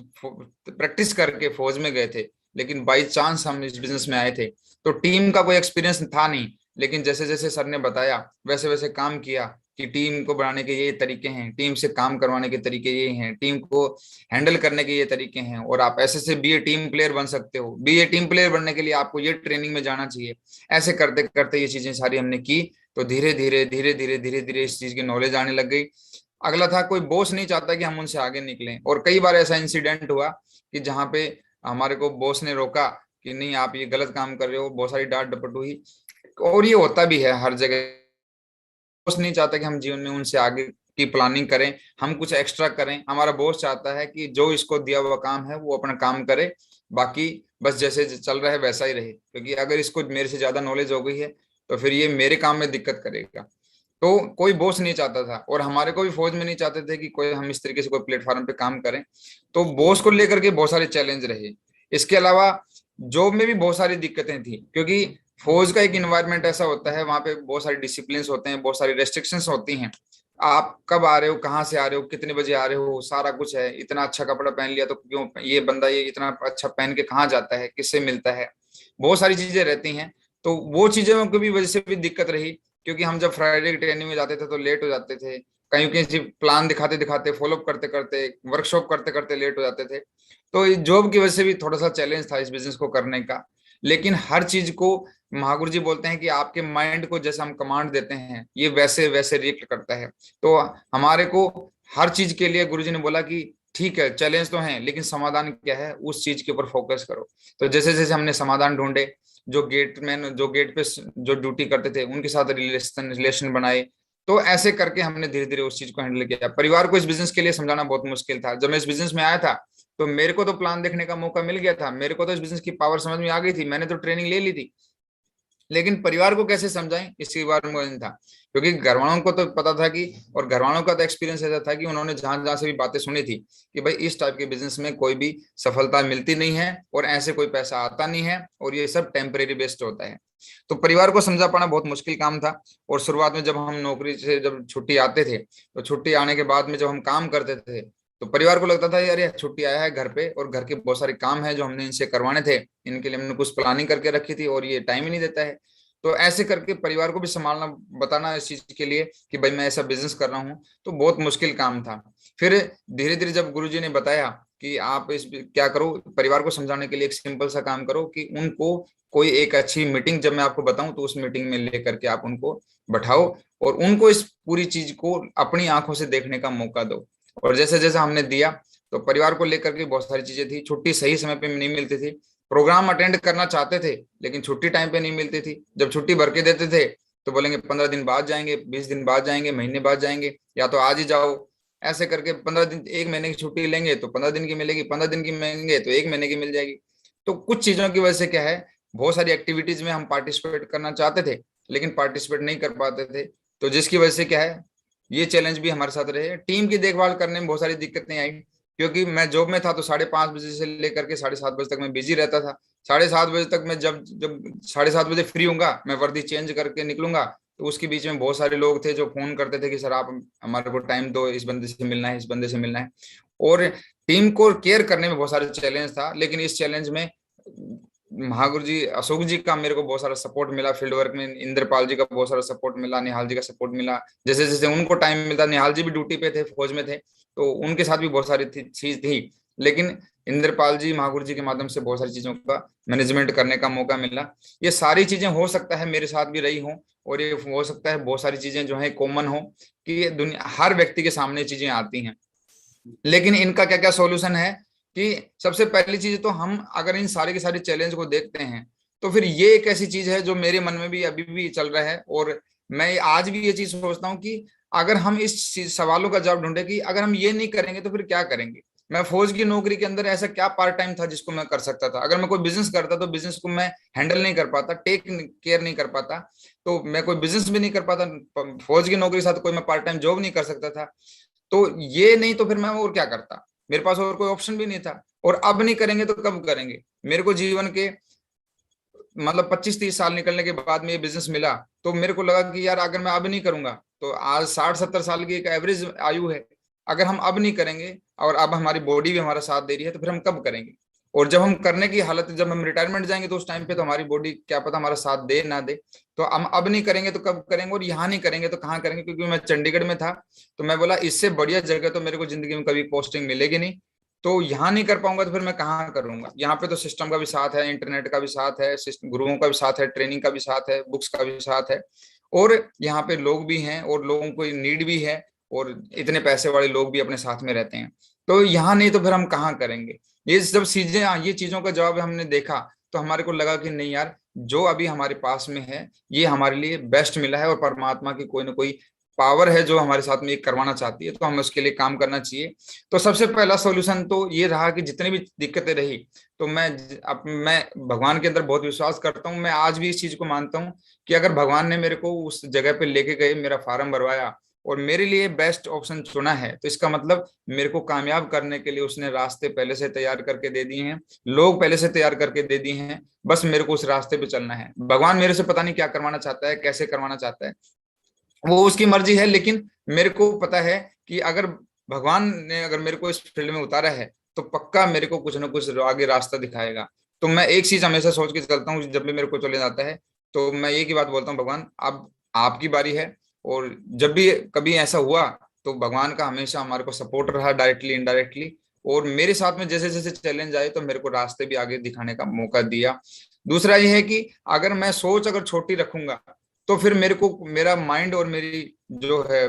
प्रैक्टिस करके फौज में गए थे, लेकिन बाई चांस हम इस बिजनेस में आए थे। तो टीम का कोई एक्सपीरियंस था नहीं। लेकिन जैसे जैसे सर ने बताया वैसे वैसे काम किया कि टीम को बनाने के ये तरीके हैं, टीम से काम करवाने के तरीके ये हैं, टीम को हैंडल करने के ये तरीके हैं, और आप ऐसे से बी ए टीम प्लेयर बन सकते हो, बी ए टीम प्लेयर बनने के लिए आपको ये ट्रेनिंग में जाना चाहिए। ऐसे करते करते ये चीजें सारी हमने की। तो धीरे धीरे धीरे धीरे धीरे धीरे इस चीज की नॉलेज आने लग गई। अगला था, कोई बॉस नहीं चाहता कि हम उनसे आगे निकलें। और कई बार ऐसा इंसिडेंट हुआ कि जहाँ पे हमारे को बॉस ने रोका कि नहीं आप ये गलत काम कर रहे हो, बहुत सारी डांट डपट हुई। और ये होता भी है हर जगह। बॉस नहीं चाहता कि हम जीवन में उनसे आगे की प्लानिंग करें, हम कुछ एक्स्ट्रा करें। हमारा बॉस चाहता है कि जो इसको दिया हुआ काम है वो अपना काम करे, बाकी बस जैसे चल रहा है वैसा ही रहे। क्योंकि अगर इसको मेरे से ज्यादा नॉलेज हो गई है तो फिर ये मेरे काम में दिक्कत करेगा। तो कोई बॉस नहीं चाहता था, और हमारे को भी फौज में नहीं चाहते थे कि कोई हम इस तरीके से कोई प्लेटफॉर्म पे काम करें। तो बॉस को लेकर के बहुत सारे चैलेंज रहे। इसके अलावा जॉब में भी बहुत सारी दिक्कतें थी, क्योंकि फौज का एक इन्वायरमेंट ऐसा होता है, वहां पे बहुत सारे डिसिप्लिन होते हैं, बहुत सारी रेस्ट्रिक्शंस होती हैं। आप कब आ रहे हो, कहाँ से आ रहे हो, कितने बजे आ रहे हो, सारा कुछ है। इतना अच्छा कपड़ा पहन लिया तो क्यों, ये बंदा ये इतना अच्छा पहन के कहाँ जाता है, किससे मिलता है, बहुत सारी चीजें रहती हैं। तो वो चीजों की भी वजह से भी दिक्कत रही। क्योंकि हम जब फ्राइडे की ट्रेनिंग में जाते थे तो लेट हो जाते थे, कहीं कहीं प्लान दिखाते दिखाते, फॉलोअप करते करते, वर्कशॉप करते करते लेट हो जाते थे। तो जॉब की वजह से भी थोड़ा सा चैलेंज था इस बिजनेस को करने का। लेकिन हर चीज को महागुरु जी बोलते हैं कि आपके माइंड को जैसे हम कमांड देते हैं ये वैसे वैसे रिएक्ट करता है। तो हमारे को हर चीज के लिए गुरु जी ने बोला कि ठीक है चैलेंज तो है, लेकिन समाधान क्या है उस चीज के ऊपर फोकस करो। तो जैसे जैसे हमने समाधान ढूंढे, जो गेटमैन जो गेट पे जो ड्यूटी करते थे उनके साथ रिलेशन बनाए, तो ऐसे करके हमने धीरे धीरे उस चीज को हैंडल किया। परिवार को इस बिजनेस के लिए समझाना बहुत मुश्किल था। जब मैं इस बिजनेस में आया था तो मेरे को तो प्लान देखने का मौका मिल गया था, मेरे को तो इस बिजनेस की पावर समझ में आ गई थी, मैंने तो ट्रेनिंग ले ली थी, लेकिन परिवार को कैसे समझाएं इसके बारे में नहीं था। क्योंकि घर वालों को तो पता था कि, और घर वालों का तो एक्सपीरियंस ऐसा था कि उन्होंने जहां जहां से भी बातें सुनी थी कि भाई इस टाइप के बिजनेस में कोई भी सफलता मिलती नहीं है और ऐसे कोई पैसा आता नहीं है और ये सब टेम्परेरी बेस्ड होता है। तो परिवार को समझा पाना बहुत मुश्किल काम था। और शुरुआत में जब हम नौकरी से जब छुट्टी आते थे, तो छुट्टी आने के बाद में जब हम काम करते थे तो परिवार को लगता था यार ये छुट्टी आया है घर पे और घर के बहुत सारे काम है जो हमने इनसे करवाने थे, इनके लिए हमने कुछ प्लानिंग करके रखी थी और ये टाइम ही नहीं देता है। तो ऐसे करके परिवार को भी संभालना, बताना इस चीज के लिए कि भाई मैं ऐसा बिजनेस कर रहा हूँ, तो बहुत मुश्किल काम था। फिर धीरे धीरे जब गुरुजी ने बताया कि आप इस क्या करो, परिवार को समझाने के लिए एक सिंपल सा काम करो कि उनको कोई एक अच्छी मीटिंग जब मैं आपको बताऊं तो उस मीटिंग में लेकर के आप उनको बैठाओ और उनको इस पूरी चीज को अपनी आंखों से देखने का मौका दो। और जैसे जैसे हमने दिया तो परिवार को लेकर के बहुत सारी चीजें थी। छुट्टी सही समय पे नहीं मिलती थी, प्रोग्राम अटेंड करना चाहते थे लेकिन छुट्टी टाइम पे नहीं मिलती थी। जब छुट्टी भर के देते थे तो बोलेंगे 15 दिन बाद जाएंगे, 20 दिन बाद जाएंगे, महीने बाद जाएंगे, या तो आज ही जाओ। ऐसे करके 15 दिन, 1 महीने की छुट्टी लेंगे तो 15 दिन की मिलेगी, 15 दिन की मिलेंगे तो 1 महीने की मिल जाएगी। तो कुछ चीजों की वजह से क्या है, बहुत सारी एक्टिविटीज में हम पार्टिसिपेट करना चाहते थे लेकिन पार्टिसिपेट नहीं कर पाते थे। तो जिसकी वजह से क्या है, ये चैलेंज भी हमारे साथ रहे। टीम की देखभाल करने में बहुत सारी दिक्कतें आई, क्योंकि मैं जॉब में था तो 5:30 बजे से लेकर के 7:30 बजे तक मैं बिजी रहता था। 7:30 बजे तक मैं जब जब 7:30 बजे फ्री हूंगा, मैं वर्दी चेंज करके निकलूंगा, तो उसके बीच में बहुत सारे लोग थे जो फोन करते थे कि सर आप हमारे को टाइम दो, इस बंदे से मिलना है, इस बंदे से मिलना है। और टीम को केयर करने में बहुत सारे चैलेंज था, लेकिन इस चैलेंज में महागुरु जी अशोक जी का मेरे को बहुत सारा सपोर्ट मिला। फील्ड वर्क में इंद्रपाल जी का बहुत सारा सपोर्ट मिला, निहाल जी का सपोर्ट मिला। जैसे जैसे उनको टाइम मिलता, निहाल जी भी ड्यूटी पे थे, फौज में थे, तो उनके साथ भी बहुत सारी चीज थी। लेकिन इंद्रपाल जी महागुरु जी के माध्यम से बहुत सारी चीजों का मैनेजमेंट करने का मौका मिला। ये सारी चीजें हो सकता है मेरे साथ भी रही हों, और ये हो सकता है बहुत सारी चीजें जो है कॉमन हो कि ये दुनिया हर व्यक्ति के सामने चीजें आती हैं। लेकिन इनका क्या क्या सॉल्यूशन है कि सबसे पहली चीज तो हम अगर इन सारे के सारे चैलेंज को देखते हैं तो फिर ये एक ऐसी चीज है जो मेरे मन में भी अभी भी चल रहा है, और मैं आज भी ये चीज सोचता हूँ कि अगर हम इस सवालों का जवाब ढूंढे कि अगर हम ये नहीं करेंगे तो फिर क्या करेंगे। मैं फौज की नौकरी के अंदर ऐसा क्या पार्ट टाइम था जिसको मैं कर सकता था। अगर मैं कोई बिजनेस करता तो बिजनेस को मैं हैंडल नहीं कर पाता, टेक केयर नहीं कर पाता, तो मैं कोई बिजनेस भी नहीं कर पाता। फौज की नौकरी के साथ कोई मैं पार्ट टाइम जॉब नहीं कर सकता था। तो ये नहीं तो फिर मैं और क्या करता, मेरे पास और कोई ऑप्शन भी नहीं था। और अब नहीं करेंगे तो कब करेंगे। मेरे को जीवन के मतलब 25-30 साल निकलने के बाद में ये बिजनेस मिला, तो मेरे को लगा कि यार अगर मैं अब नहीं करूंगा तो आज 60-70 साल की एक एवरेज आयु है, अगर हम अब नहीं करेंगे और अब हमारी बॉडी भी हमारा साथ दे रही है तो फिर हम कब करेंगे। और जब हम करने की हालत, जब हम रिटायरमेंट जाएंगे तो उस टाइम पे तो हमारी बॉडी क्या पता हमारा साथ दे ना दे। तो हम अब नहीं करेंगे तो कब करेंगे, और यहाँ नहीं करेंगे तो कहाँ करेंगे। क्योंकि मैं चंडीगढ़ में था तो मैं बोला इससे बढ़िया जगह तो मेरे को जिंदगी में कभी पोस्टिंग मिलेगी नहीं, तो यहाँ नहीं कर पाऊंगा तो फिर मैं कहाँ करूंगा। यहाँ पे तो सिस्टम का भी साथ है, इंटरनेट का भी साथ है, गुरुओं का भी साथ है, ट्रेनिंग का भी साथ है, बुक्स का भी साथ है, और यहाँ पे लोग भी हैं और लोगों को नीड भी है, और इतने पैसे वाले लोग भी अपने साथ में रहते हैं। तो यहाँ नहीं तो फिर हम कहाँ करेंगे। ये सब चीजें, ये चीजों का जवाब हमने देखा तो हमारे को लगा कि नहीं यार, जो अभी हमारे पास में है ये हमारे लिए बेस्ट मिला है, और परमात्मा की कोई ना कोई पावर है जो हमारे साथ में ये करवाना चाहती है, तो हमें उसके लिए काम करना चाहिए। तो सबसे पहला सॉल्यूशन तो ये रहा कि जितनी भी दिक्कतें रही, तो मैं भगवान के अंदर बहुत विश्वास करता हूँ। मैं आज भी इस चीज को मानता हूँ कि अगर भगवान ने मेरे को उस जगह पे लेके गए, मेरा फार्म भरवाया और मेरे लिए बेस्ट ऑप्शन चुना है, तो इसका मतलब मेरे को कामयाब करने के लिए उसने रास्ते पहले से तैयार करके दे दिए हैं, लोग पहले से तैयार करके दे दिए हैं। बस मेरे को उस रास्ते पे चलना है। भगवान मेरे से पता नहीं क्या करवाना चाहता है, कैसे करवाना चाहता है, वो उसकी मर्जी है। लेकिन मेरे को पता है कि अगर भगवान ने अगर मेरे को इस फील्ड में उतारा है तो पक्का मेरे को कुछ ना कुछ आगे रास्ता दिखाएगा। तो मैं एक चीज हमेशा सोच के चलता हूँ, जब भी मेरे को चले जाता है तो मैं एक ही बात बोलता हूँ, भगवान अब आपकी बारी है। और जब भी कभी ऐसा हुआ तो भगवान का हमेशा हमारे को सपोर्ट रहा, डायरेक्टली इनडायरेक्टली, और मेरे साथ में जैसे जैसे चैलेंज आए तो मेरे को रास्ते भी आगे दिखाने का मौका दिया। दूसरा ये है कि अगर मैं सोच अगर छोटी रखूंगा तो फिर मेरे को मेरा माइंड और मेरी जो है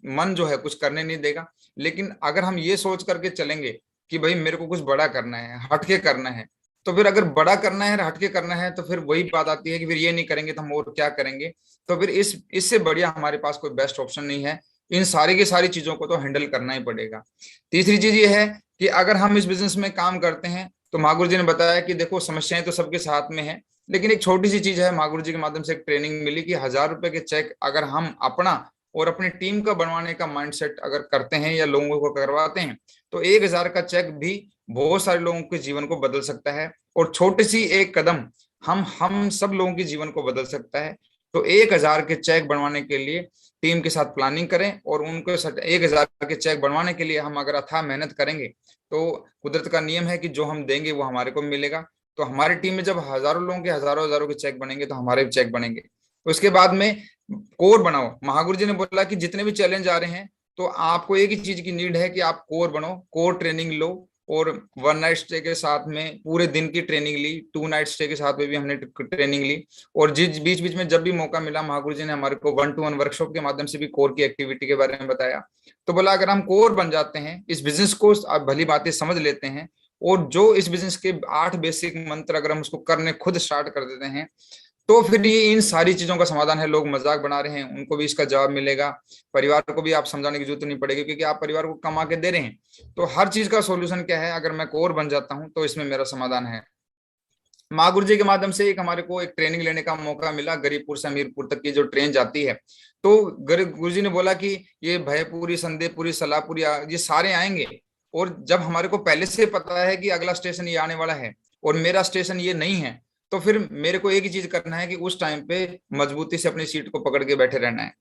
मन जो है कुछ करने नहीं देगा। लेकिन अगर हम ये सोच करके चलेंगे कि भाई मेरे को कुछ बड़ा करना है, हटके करना है, तो फिर अगर बड़ा करना है, हटके करना है, तो फिर वही बात आती है कि फिर ये नहीं करेंगे तो हम और क्या करेंगे। तो फिर इस इससे बढ़िया हमारे पास कोई बेस्ट ऑप्शन नहीं है। इन सारी की सारी चीजों को तो हैंडल करना ही पड़ेगा। तीसरी चीज ये है कि अगर हम इस बिजनेस में काम करते हैं तो महागुरु जी ने बताया कि देखो समस्याएं तो सबके साथ में है, लेकिन एक छोटी सी चीज है, महागुरु जी के माध्यम से एक ट्रेनिंग मिली कि 1,000 रुपए के चेक अगर हम अपना और अपनी टीम का बनवाने का माइंडसेट अगर करते हैं या लोगों को करवाते हैं तो 1,000 का चेक भी बहुत सारे लोगों के जीवन को बदल सकता है। और छोटी सी एक कदम हम सब लोगों के जीवन को बदल सकता है। तो 1,000 के चेक बनवाने के लिए टीम के साथ प्लानिंग करें, और उनको 1,000 के चेक बनवाने के लिए हम अगर अथाह मेहनत करेंगे तो कुदरत का नियम है कि जो हम देंगे वो हमारे को मिलेगा। तो हमारी टीम में जब हजारों लोगों के हजारों हजारों के चेक बनेंगे तो हमारे भी चेक बनेंगे। उसके बाद में कोर बनाओ। महागुरु जी ने बोला कि जितने भी चैलेंज आ रहे हैं तो आपको एक ही चीज की नीड है कि आप कोर बनो, कोर ट्रेनिंग लो। और 1 नाइट स्टे के साथ में पूरे दिन की ट्रेनिंग ली, 2 नाइट स्टे के साथ में भी हमने ट्रेनिंग ली। और जिस बीच बीच में जब भी मौका मिला महागुरु जी ने हमारे को 1-to-1 वर्कशॉप के माध्यम से भी कोर की एक्टिविटी के बारे में बताया। तो बोला अगर हम कोर बन जाते हैं, इस बिजनेस को भली बातें समझ लेते हैं, और जो इस बिजनेस के 8 बेसिक मंत्र अगर हम उसको करने खुद स्टार्ट कर देते हैं, तो फिर ये इन सारी चीजों का समाधान है। लोग मजाक बना रहे हैं उनको भी इसका जवाब मिलेगा। परिवार को भी आप समझाने की जरूरत नहीं पड़ेगी क्योंकि आप परिवार को कमा के दे रहे हैं। तो हर चीज का सॉल्यूशन क्या है, अगर मैं कोर बन जाता हूं तो इसमें मेरा समाधान है। माँ गुरु जी के माध्यम से एक हमारे को एक ट्रेनिंग लेने का मौका मिला, गरीबपुर से हमीरपुर तक की जो ट्रेन जाती है। तो गुरु जी ने बोला कि ये भयपुरी, संदेपुरी, सलाहपुरी ये सारे आएंगे। और जब हमारे को पहले से पता है कि अगला स्टेशन ये आने वाला है और मेरा स्टेशन ये नहीं है, तो फिर मेरे को एक ही चीज करना है कि उस टाइम पे मजबूती से अपनी सीट को पकड़ के बैठे रहना है।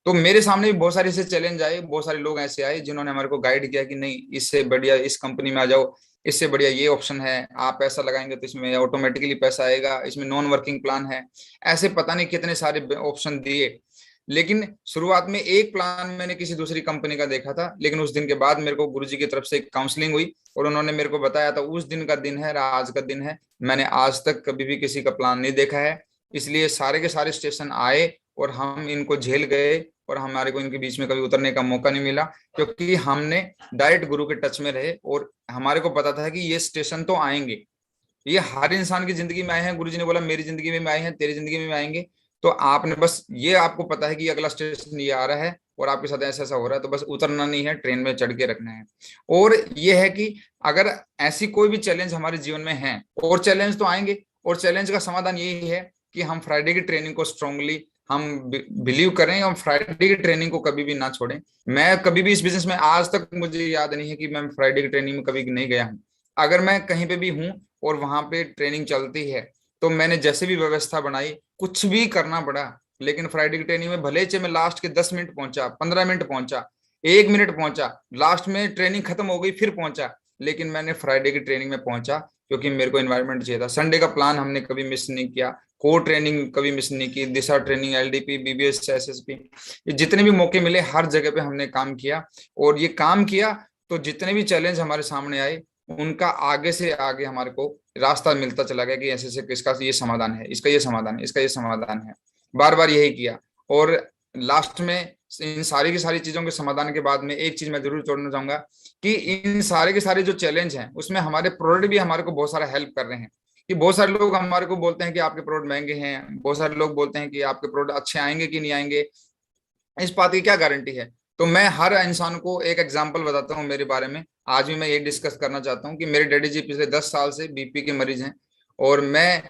तो मेरे सामने भी बहुत सारे ऐसे चैलेंज आए, बहुत सारे लोग ऐसे आए जिन्होंने हमारे को गाइड किया कि नहीं, इससे बढ़िया इस कंपनी में आ जाओ, इससे बढ़िया ये ऑप्शन है, आप पैसा लगाएंगे तो इसमें ऑटोमेटिकली पैसा आएगा, इसमें नॉन वर्किंग प्लान है। ऐसे पता नहीं कितने सारे ऑप्शन दिए। लेकिन शुरुआत में एक प्लान मैंने किसी दूसरी कंपनी का देखा था, लेकिन उस दिन के बाद मेरे को गुरुजी की तरफ से एक काउंसलिंग हुई और उन्होंने मेरे को बताया था उस दिन का दिन है, आज का दिन है। मैंने आज तक कभी भी किसी का प्लान नहीं देखा है। इसलिए सारे के सारे स्टेशन आए और हम इनको झेल गए, और हमारे को इनके बीच में कभी उतरने का मौका नहीं मिला, क्योंकि हमने डायरेक्ट गुरु के टच में रहे और हमारे को पता था कि ये स्टेशन तो आएंगे, ये हर इंसान की जिंदगी में आए हैं। गुरुजी ने बोला मेरी जिंदगी में आए हैं, तेरी जिंदगी में आएंगे। तो आपने बस ये आपको पता है कि अगला स्टेशन ये आ रहा है और आपके साथ ऐसा ऐसा हो रहा है, तो बस उतरना नहीं है, ट्रेन में चढ़ के रखना है। और ये है कि अगर ऐसी कोई भी चैलेंज हमारे जीवन में है, और चैलेंज तो आएंगे, और चैलेंज का समाधान यही है कि हम फ्राइडे की ट्रेनिंग को स्ट्रांगली हम बिलीव करें और फ्राइडे की ट्रेनिंग को कभी भी ना छोड़ें। मैं कभी भी इस बिजनेस में आज तक मुझे याद नहीं है कि मैं फ्राइडे की ट्रेनिंग में कभी नहीं गया हूँ। अगर मैं कहीं पे भी हूँ और वहां पे ट्रेनिंग चलती है तो मैंने जैसे भी व्यवस्था बनाई, कुछ भी करना पड़ा, लेकिन फ्राइडे की ट्रेनिंग में भले से मैं लास्ट के 10 मिनट पहुंचा, 15 मिनट पहुंचा, 1 मिनट पहुंचा, लास्ट में ट्रेनिंग खत्म हो गई फिर पहुंचा, लेकिन मैंने फ्राइडे की ट्रेनिंग में पहुंचा क्योंकि मेरे को एनवायरनमेंट चाहिए था। संडे का प्लान हमने कभी मिस नहीं किया, कोर ट्रेनिंग कभी मिस नहीं की, दिशा ट्रेनिंग, LDP, BBS, SSP, ये जितने भी मौके मिले हर जगह पे हमने काम किया। और ये काम किया तो जितने भी चैलेंज हमारे सामने आए उनका आगे से आगे हमारे को रास्ता मिलता चला गया कि ऐसे ऐसे इसका ये समाधान है, इसका ये समाधान है, इसका ये समाधान है। बार बार यही किया। और लास्ट में इन सारी की सारी चीजों के समाधान के बाद में एक चीज मैं जरूर जोड़ना चाहूंगा कि इन सारे के सारे जो चैलेंज हैं उसमें हमारे प्रोडक्ट भी हमारे को बहुत सारा हेल्प कर रहे हैं। कि बहुत सारे लोग हमारे को बोलते हैं कि आपके प्रोडक्ट महंगे हैं, बहुत सारे लोग बोलते हैं कि आपके प्रोडक्ट अच्छे आएंगे कि नहीं आएंगे, इस बात की क्या गारंटी है। तो मैं हर इंसान को एक एग्जांपल बताता हूँ मेरे बारे में। आज भी मैं ये डिस्कस करना चाहता हूँ कि मेरे डैडी जी पिछले 10 साल से BP के मरीज हैं, और मैं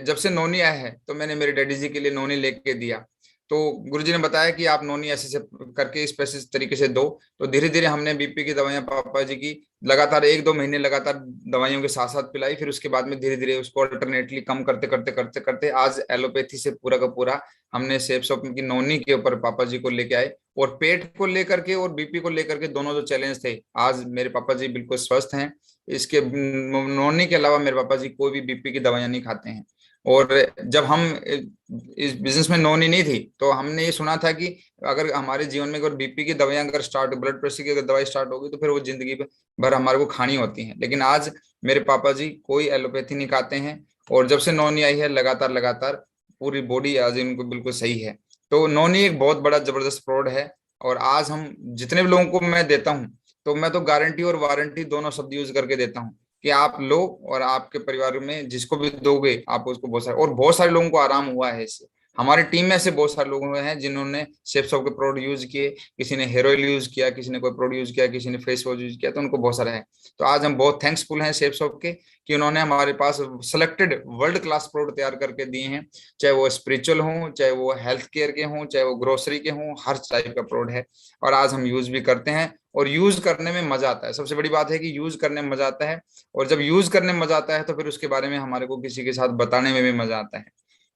जब से नोनी आया है तो मैंने मेरे डैडी जी के लिए नोनी लेके दिया। तो गुरुजी ने बताया कि आप नोनी ऐसे से करके स्पेसिफिक तरीके से दो। तो धीरे धीरे हमने BP की दवाइयां पापा जी की लगातार 1-2 महीने लगातार दवाइयों के साथ साथ पिलाई। फिर उसके बाद में धीरे धीरे उसको अल्टरनेटली कम करते करते करते करते आज एलोपैथी से पूरा का पूरा हमने सेप शॉप की नोनी के ऊपर पापा जी को लेके आए। और पेट को लेकर के और BP को लेकर के दोनों जो चैलेंज थे, आज मेरे पापा जी बिल्कुल स्वस्थ हैं। इसके नोनी के अलावा मेरे पापा जी कोई भी BP की दवाइयां नहीं खाते हैं। और जब हम इस बिजनेस में नोनी नहीं थी तो हमने ये सुना था कि अगर हमारे जीवन में अगर बीपी की दवाइयां अगर स्टार्ट, ब्लड प्रेशर की अगर दवाई स्टार्ट होगी तो फिर वो जिंदगी भर हमारे को खानी होती है। लेकिन आज मेरे पापा जी कोई एलोपैथी नहीं खाते हैं, और जब से नोनी आई है लगातार लगातार पूरी बॉडी आज इनको बिल्कुल सही है। तो नोनी एक बहुत बड़ा जबरदस्त प्रोडक्ट है। और आज हम जितने भी लोगों को मैं देता हूँ, तो मैं तो गारंटी और वारंटी दोनों शब्द यूज करके देता हूँ कि आप लो और आपके परिवार में जिसको भी दोगे आप उसको बहुत सारे, और बहुत सारे लोगों को आराम हुआ है इससे। हमारी टीम में ऐसे बहुत सारे लोग हुए हैं जिन्होंने शेफ सॉप के प्रोडक्ट यूज किए, किसी ने हेयर ऑयल यूज किया, किसी ने कोई प्रोडक्ट यूज किया, किसी ने फेस वॉश यूज किया, तो उनको बहुत सारा है। तो आज हम बहुत थैंक्सफुल हैं शेफ सॉप के कि उन्होंने हमारे पास सिलेक्टेड वर्ल्ड क्लास प्रोडक्ट तैयार करके दिए हैं। चाहे वो स्पिरिचुअल हों, चाहे वो हेल्थ केयर के हों, चाहे वो ग्रोसरी के हों, हर टाइप का प्रोडक्ट है। और आज हम यूज भी करते हैं, और यूज करने में मजा आता है। सबसे बड़ी बात है कि यूज करने में मजा आता है, और जब यूज करने में मजा आता है तो फिर उसके बारे में हमारे को किसी के साथ बताने में भी मजा आता है।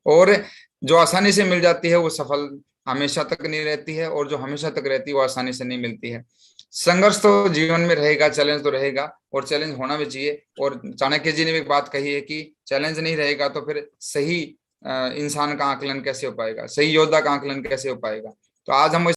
और जो आसानी से मिल जाती है वो सफल हमेशा तक नहीं रहती है, और जो हमेशा तक रहती है वो आसानी से नहीं मिलती है। संघर्ष तो जीवन में रहेगा, चैलेंज तो रहेगा, और चैलेंज होना भी चाहिए। और चाणक्य जी ने भी एक बात कही है कि चैलेंज नहीं रहेगा तो फिर सही इंसान का आकलन कैसे हो पाएगा, सही योद्धा का आकलन कैसे हो पाएगा। तो आज हम